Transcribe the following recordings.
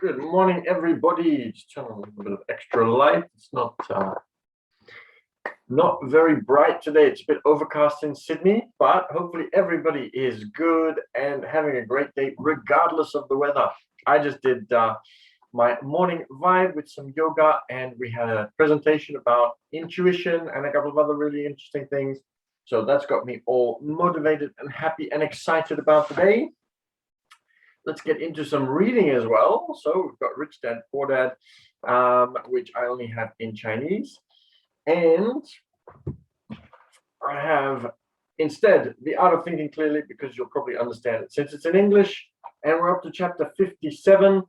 Good morning, everybody. Just turn on a little bit of extra light. It's not very bright today. It's a bit overcast in Sydney, but hopefully everybody is good and having a great day regardless of the weather. I just did my morning vibe with some yoga, and we had a presentation about intuition and a couple of other really interesting things. So that's got me all motivated and happy and excited about the day. Let's get into some reading as well. So we've got Rich Dad, Poor Dad, which I only have in Chinese. And I have instead The Art of Thinking Clearly, because you'll probably understand it since it's in English. And we're up to chapter 57.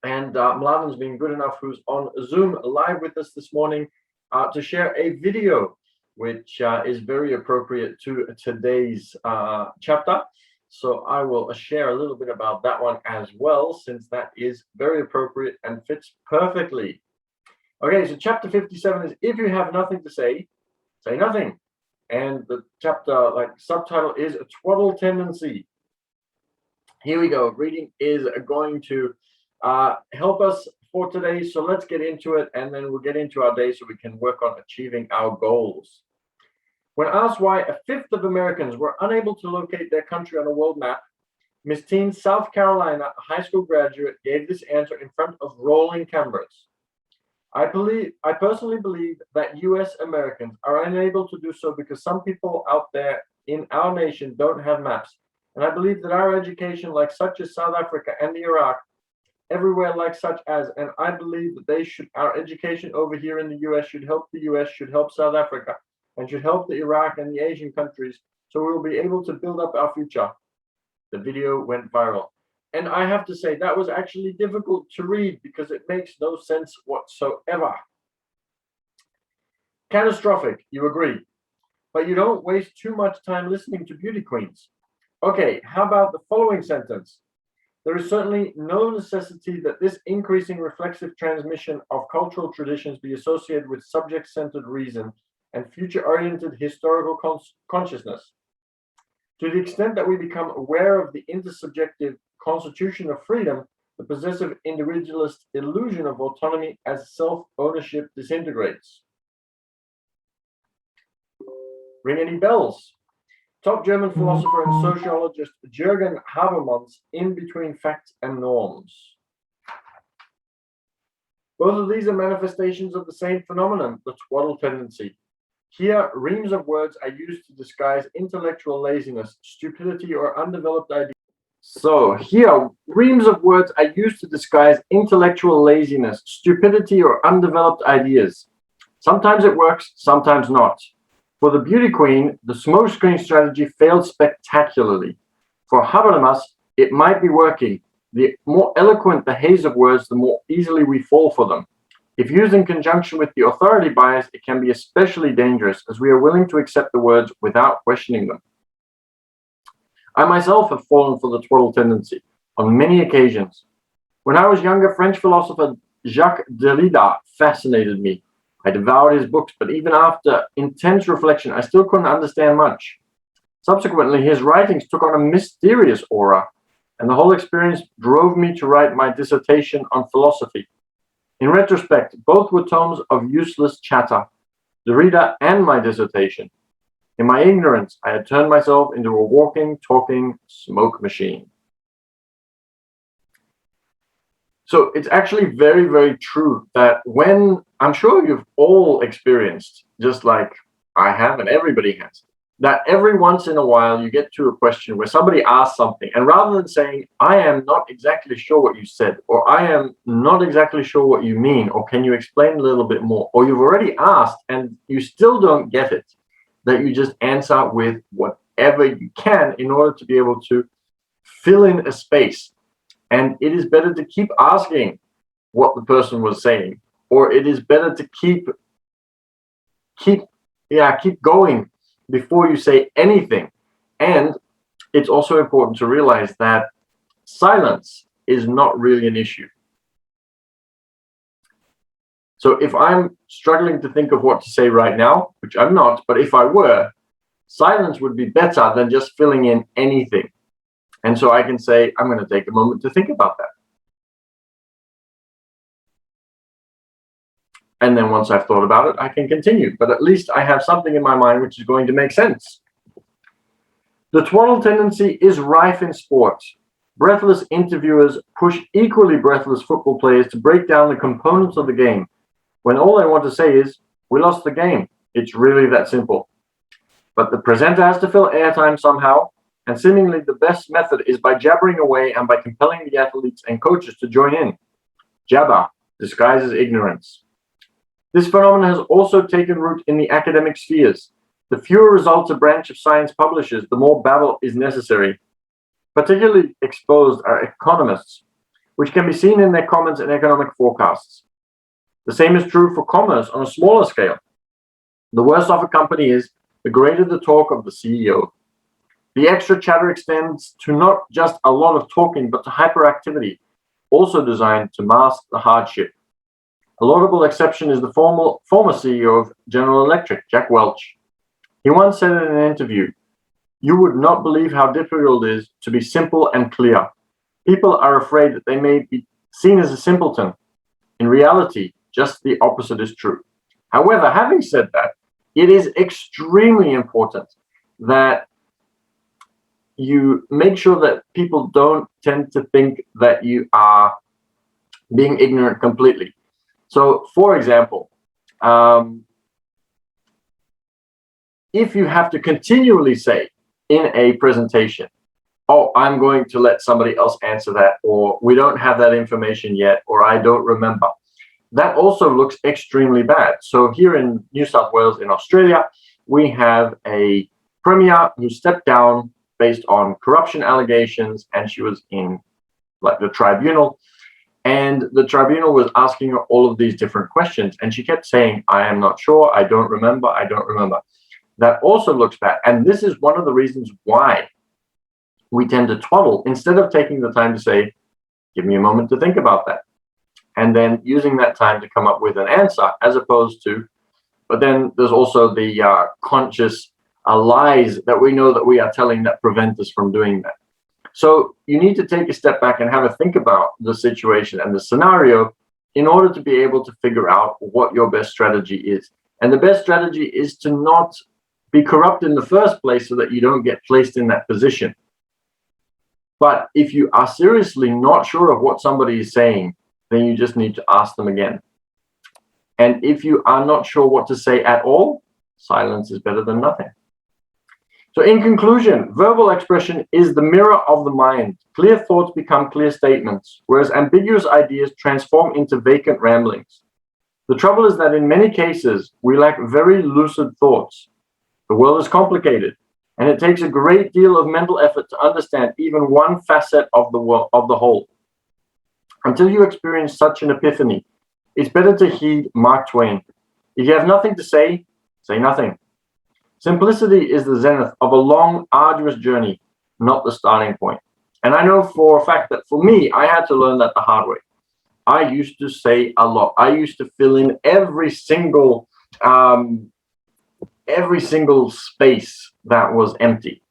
And Mladen's been good enough, who's on Zoom live with us this morning, to share a video, which is very appropriate to today's chapter. So I will share a little bit about that one as well, since that is very appropriate and fits perfectly. Okay, so chapter 57 is if you have nothing to say, say nothing. And the chapter subtitle is a twaddle tendency. Here we go. Reading is going to help us for today. So let's get into it, and then we'll get into our day so we can work on achieving our goals. When asked why a fifth of Americans were unable to locate their country on a world map, Miss Teen, South Carolina, a high school graduate, gave this answer in front of rolling cameras. I personally believe that U.S. Americans are unable to do so because some people out there in our nation don't have maps. And I believe that our education, like such as South Africa and Iraq, everywhere like such as, and I believe that our education over here in the U.S. should help the U.S., should help South Africa, and should help the Iraq and the Asian countries, so we will be able to build up our future. The video went viral. And I have to say, that was actually difficult to read because it makes no sense whatsoever. Catastrophic, you agree. But you don't waste too much time listening to beauty queens. Okay, how about the following sentence? There is certainly no necessity that this increasing reflexive transmission of cultural traditions be associated with subject-centered reason and future-oriented historical consciousness. To the extent that we become aware of the intersubjective constitution of freedom, the possessive individualist illusion of autonomy as self-ownership disintegrates. Ring any bells? Top German philosopher and sociologist Jürgen Habermas' In Between Facts and Norms. Both of these are manifestations of the same phenomenon, the twaddle tendency. Here, reams of words are used to disguise intellectual laziness, stupidity, or undeveloped ideas. So here, reams of words are used to disguise intellectual laziness, stupidity, or undeveloped ideas. Sometimes it works, sometimes not. For the beauty queen, the smokescreen strategy failed spectacularly. For Habermas, it might be working. The more eloquent the haze of words, the more easily we fall for them. If used in conjunction with the authority bias, it can be especially dangerous, as we are willing to accept the words without questioning them. I myself have fallen for the twaddle tendency on many occasions. When I was younger, French philosopher Jacques Derrida fascinated me. I devoured his books, but even after intense reflection, I still couldn't understand much. Subsequently, his writings took on a mysterious aura, and the whole experience drove me to write my dissertation on philosophy. In retrospect, both were tomes of useless chatter, Derrida and my dissertation. In my ignorance, I had turned myself into a walking, talking smoke machine. So it's actually very, very true that when, I'm sure you've all experienced, just like I have and everybody has, that every once in a while you get to a question where somebody asks something, and rather than saying, I am not exactly sure what you said, or I am not exactly sure what you mean, or can you explain a little bit more, or you've already asked and you still don't get it, that you just answer with whatever you can in order to be able to fill in a space. And it is better to keep asking what the person was saying, or it is better to keep going before you say anything. And it's also important to realize that silence is not really an issue. So if I'm struggling to think of what to say right now, which I'm not, but if I were, silence would be better than just filling in anything. And so I can say, I'm going to take a moment to think about that. And then once I've thought about it, I can continue. But at least I have something in my mind which is going to make sense. The twaddle tendency is rife in sports. Breathless interviewers push equally breathless football players to break down the components of the game, when all they want to say is, "We lost the game." It's really that simple. But the presenter has to fill airtime somehow, and seemingly the best method is by jabbering away and by compelling the athletes and coaches to join in. Jabber disguises ignorance. This phenomenon has also taken root in the academic spheres. The fewer results a branch of science publishes, the more babble is necessary. Particularly exposed are economists, which can be seen in their comments in economic forecasts. The same is true for commerce on a smaller scale. The worse off a company is, the greater the talk of the CEO. The extra chatter extends to not just a lot of talking, but to hyperactivity, also designed to mask the hardship. A laudable exception is the former CEO of General Electric, Jack Welch. He once said in an interview, "You would not believe how difficult it is to be simple and clear. People are afraid that they may be seen as a simpleton. In reality, just the opposite is true." However, having said that, it is extremely important that you make sure that people don't tend to think that you are being ignorant completely. So, for example, if you have to continually say in a presentation, "Oh, I'm going to let somebody else answer that," or "We don't have that information yet," or "I don't remember," that also looks extremely bad. So here in New South Wales in Australia, we have a premier who stepped down based on corruption allegations, and she was in the tribunal. And the tribunal was asking her all of these different questions, and she kept saying, "I am not sure, I don't remember, I don't remember." That also looks bad. And this is one of the reasons why we tend to twaddle instead of taking the time to say, "Give me a moment to think about that." And then using that time to come up with an answer, as opposed to, but then there's also the conscious lies that we know that we are telling that prevent us from doing that. So you need to take a step back and have a think about the situation and the scenario in order to be able to figure out what your best strategy is. And the best strategy is to not be corrupt in the first place so that you don't get placed in that position. But if you are seriously not sure of what somebody is saying, then you just need to ask them again. And if you are not sure what to say at all, silence is better than nothing. So in conclusion, verbal expression is the mirror of the mind. Clear thoughts become clear statements, whereas ambiguous ideas transform into vacant ramblings. The trouble is that in many cases, we lack very lucid thoughts. The world is complicated, and it takes a great deal of mental effort to understand even one facet of the world, of the whole. Until you experience such an epiphany, it's better to heed Mark Twain. If you have nothing to say, say nothing. Simplicity is the zenith of a long, arduous journey, not the starting point. And I know for a fact that for me, I had to learn that the hard way. I used to say a lot. I used to fill in every single space that was empty.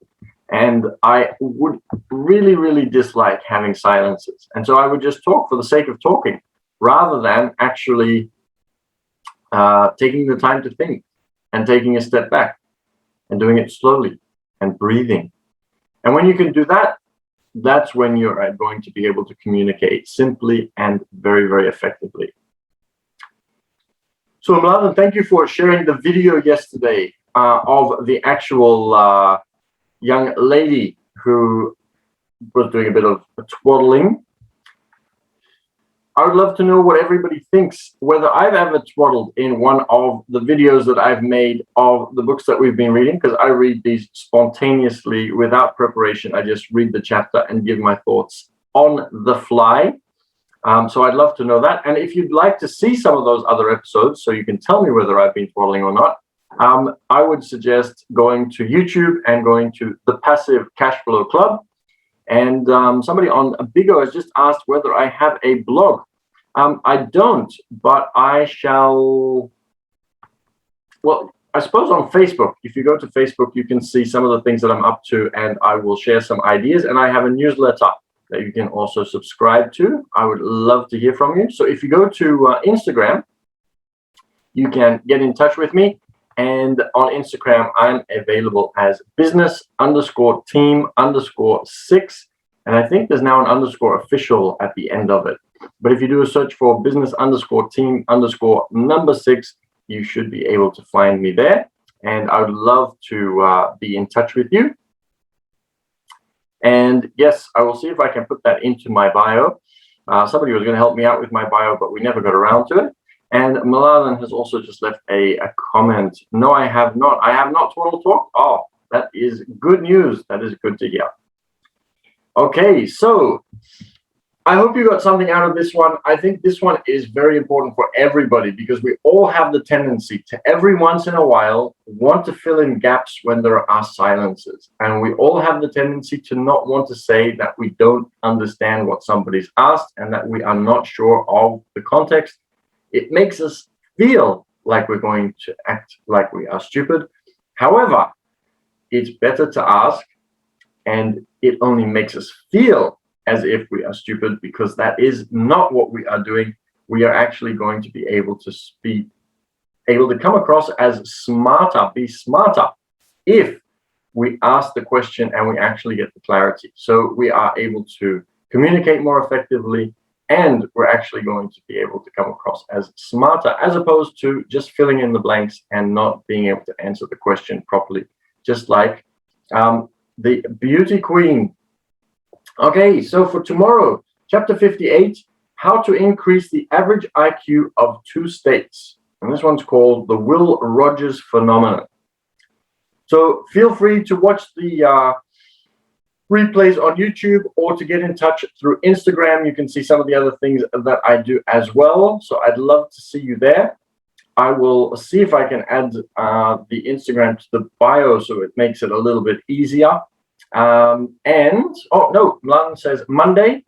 And I would really, really dislike having silences. And so I would just talk for the sake of talking, rather than actually taking the time to think and taking a step back and doing it slowly and breathing. And when you can do that, that's when you're going to be able to communicate simply and very, very effectively. So Mladen, thank you for sharing the video yesterday of the actual young lady who was doing a bit of twaddling. I would love to know what everybody thinks, whether I've ever twaddled in one of the videos that I've made of the books that we've been reading, because I read these spontaneously without preparation. I just read the chapter and give my thoughts on the fly. So I'd love to know that. And if you'd like to see some of those other episodes, so you can tell me whether I've been twaddling or not, I would suggest going to YouTube and going to the Passive Cashflow Club. And somebody on Bigo has just asked whether I have a blog. I don't, but I shall. Well, I suppose on Facebook, if you go to Facebook, you can see some of the things that I'm up to, and I will share some ideas. And I have a newsletter that you can also subscribe to. I would love to hear from you. So if you go to Instagram, you can get in touch with me. And on Instagram, I'm available as business_team_6. And I think there's now an underscore official at the end of it. But if you do a search for business_team_6, you should be able to find me there. And I would love to be in touch with you. And yes, I will see if I can put that into my bio. Somebody was going to help me out with my bio, but we never got around to it. And Malalan has also just left a comment. No, I have not. I have not Twaddle Talk. Oh, that is good news. That is good to hear. Okay, so I hope you got something out of this one. I think this one is very important for everybody because we all have the tendency to every once in a while want to fill in gaps when there are silences. And we all have the tendency to not want to say that we don't understand what somebody's asked and that we are not sure of the context. It makes us feel like we're going to act like we are stupid. However, it's better to ask, and it only makes us feel as if we are stupid because that is not what we are doing. We are actually going to be able to come across as be smarter if we ask the question and we actually get the clarity. So we are able to communicate more effectively, and we're actually going to be able to come across as smarter as opposed to just filling in the blanks and not being able to answer the question properly, just like the beauty queen. Okay, so for tomorrow, chapter 58, how to increase the average IQ of 2 states. And this one's called the Will Rogers phenomenon. So feel free to watch the replays on YouTube or to get in touch through Instagram. You can see some of the other things that I do as well. So I'd love to see you there. I will see if I can add the Instagram to the bio so it makes it a little bit easier. Mladen says Monday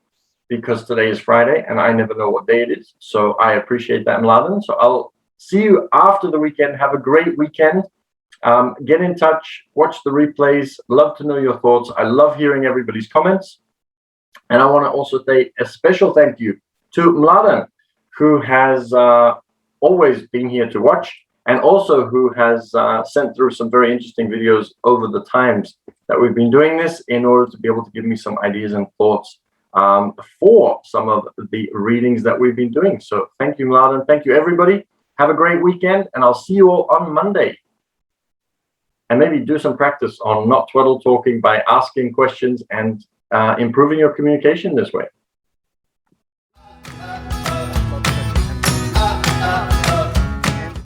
because today is Friday and I never know what day it is. So I appreciate that, Mladen. So I'll see you after the weekend. Have a great weekend. Get in touch, watch the replays. Love to know your thoughts. I love hearing everybody's comments. And I want to also say a special thank you to Mladen, who has always been here to watch, and also who has sent through some very interesting videos over the times that we've been doing this in order to be able to give me some ideas and thoughts for some of the readings that we've been doing. So thank you, Mladen. Thank you, everybody. Have a great weekend, and I'll see you all on Monday. And maybe do some practice on not twaddle talking by asking questions and improving your communication this way.